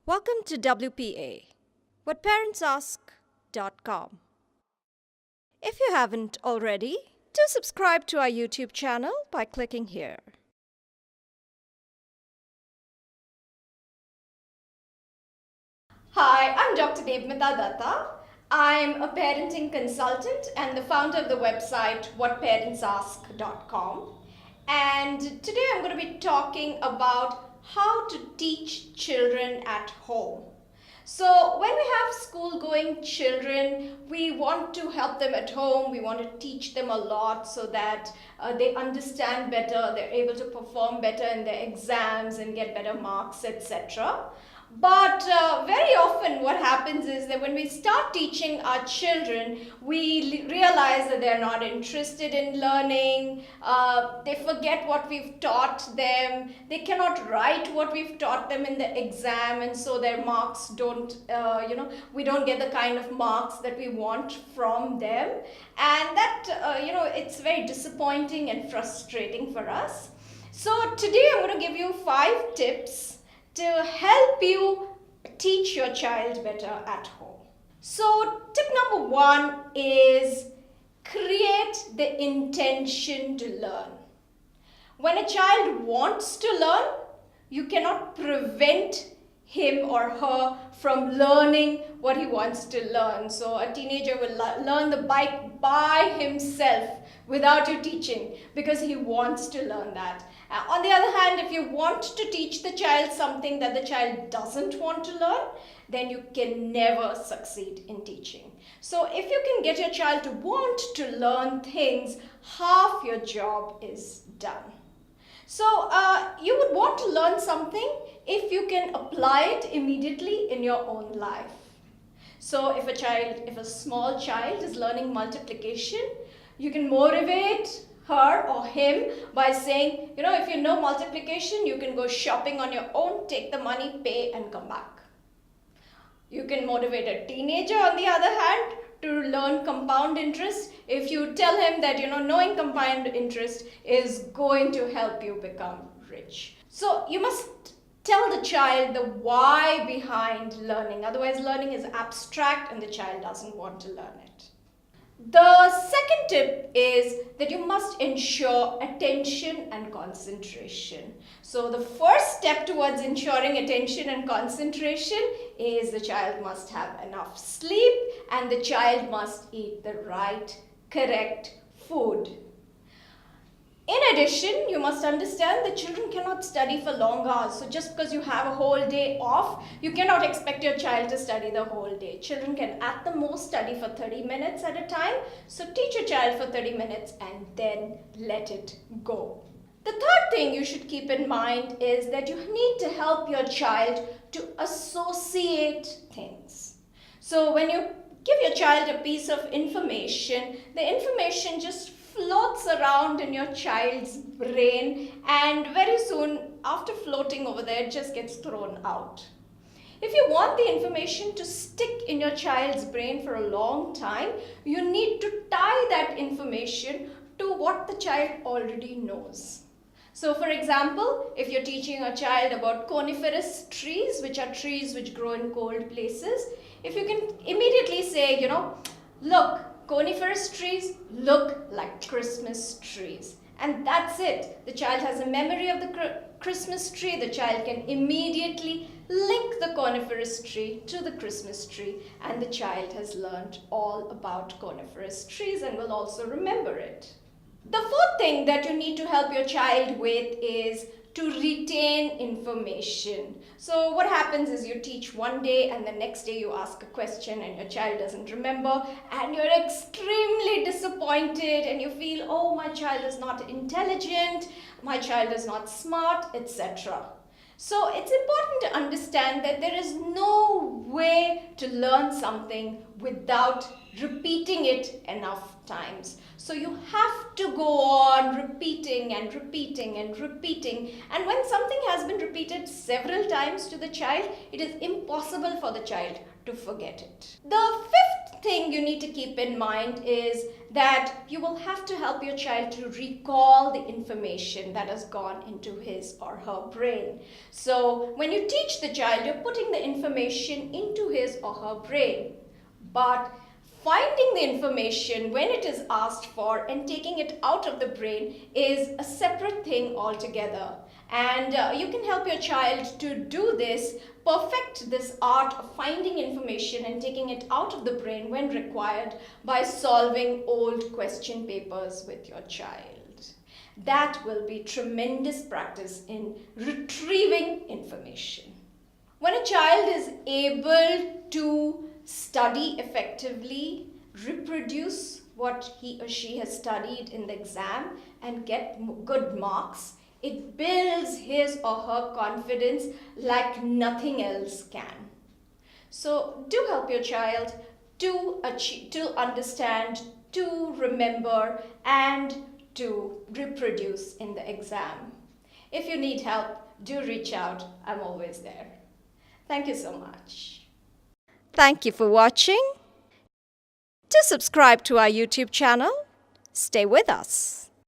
Welcome to WPA, whatparentsask.com. If you haven't already, do subscribe to our YouTube channel by clicking here. Hi, I'm Dr Debmita Dutta. I'm a parenting consultant and the founder of the website whatparentsask.com. And today I'm going to be talking about how to teach children at home. So when we have school-going children, we want to help them at home. We want to teach them a lot so that they understand better, they're able to perform better in their exams and get better marks, etc. But very often what happens is that when we start teaching our children, we realize that they're not interested in learning, they forget what we've taught them, they cannot write what we've taught them in the exam, and so their marks don't, we don't get the kind of marks that we want from them. And that, it's very disappointing and frustrating for us. So today I'm going to give you 5 tips to help you teach your child better at home. So tip number 1 is create the intention to learn. When a child wants to learn, you cannot prevent him or her from learning what he wants to learn. So a teenager will learn the bike by himself without you teaching because he wants to learn that. On the other hand, if you want to teach the child something that the child doesn't want to learn, then you can never succeed in teaching. So if you can get your child to want to learn things, half your job is done. So you would want to learn something if you can apply it immediately in your own life. So if a small child is learning multiplication, you can motivate her or him by saying, if you know multiplication, you can go shopping on your own, take the money, pay and come back. You can motivate a teenager on the other hand to learn compound interest if you tell him that knowing compound interest is going to help you become rich. So you must tell the child the why behind learning, otherwise learning is abstract and the child doesn't want to learn it. The second tip is that you must ensure attention and concentration. So the first step towards ensuring attention and concentration is the child must have enough sleep and the child must eat the right, correct food. In addition, you must understand that children cannot study for long hours. So just because you have a whole day off, you cannot expect your child to study the whole day. Children can at the most study for 30 minutes at a time. So teach your child for 30 minutes and then let it go. The third thing you should keep in mind is that you need to help your child to associate things. So when you give your child a piece of information, the information just floats around in your child's brain, and very soon after floating over there, it just gets thrown out. If you want the information to stick in your child's brain for a long time, you need to tie that information to what the child already knows. So for example, if you're teaching a child about coniferous trees, which are trees which grow in cold places, if you can immediately say, look, coniferous trees look like Christmas trees. And that's it. The child has a memory of the Christmas tree. The child can immediately link the coniferous tree to the Christmas tree. And the child has learned all about coniferous trees and will also remember it. The fourth thing that you need to help your child with is to retain information. So what happens is you teach one day and the next day you ask a question and your child doesn't remember and you're extremely disappointed and you feel, oh, my child is not intelligent, my child is not smart, etc. So it's important to understand that there is no way to learn something without repeating it enough times. So you have to go on repeating and repeating and repeating. And when something has been repeated several times to the child, it is impossible for the child to forget it. The fifth thing you need to keep in mind is that you will have to help your child to recall the information that has gone into his or her brain. So when you teach the child, you're putting the information into his or her brain. But finding the information when it is asked for and taking it out of the brain is a separate thing altogether. And you can help your child to do this, perfect this art of finding information and taking it out of the brain when required by solving old question papers with your child. That will be tremendous practice in retrieving information. When a child is able to study effectively, reproduce what he or she has studied in the exam and get good marks, it builds his or her confidence like nothing else can. So do help your child to achieve, to understand, to remember, and to reproduce in the exam. If you need help, do reach out. I'm always there. Thank you so much. Thank you for watching. To subscribe to our YouTube channel, stay with us.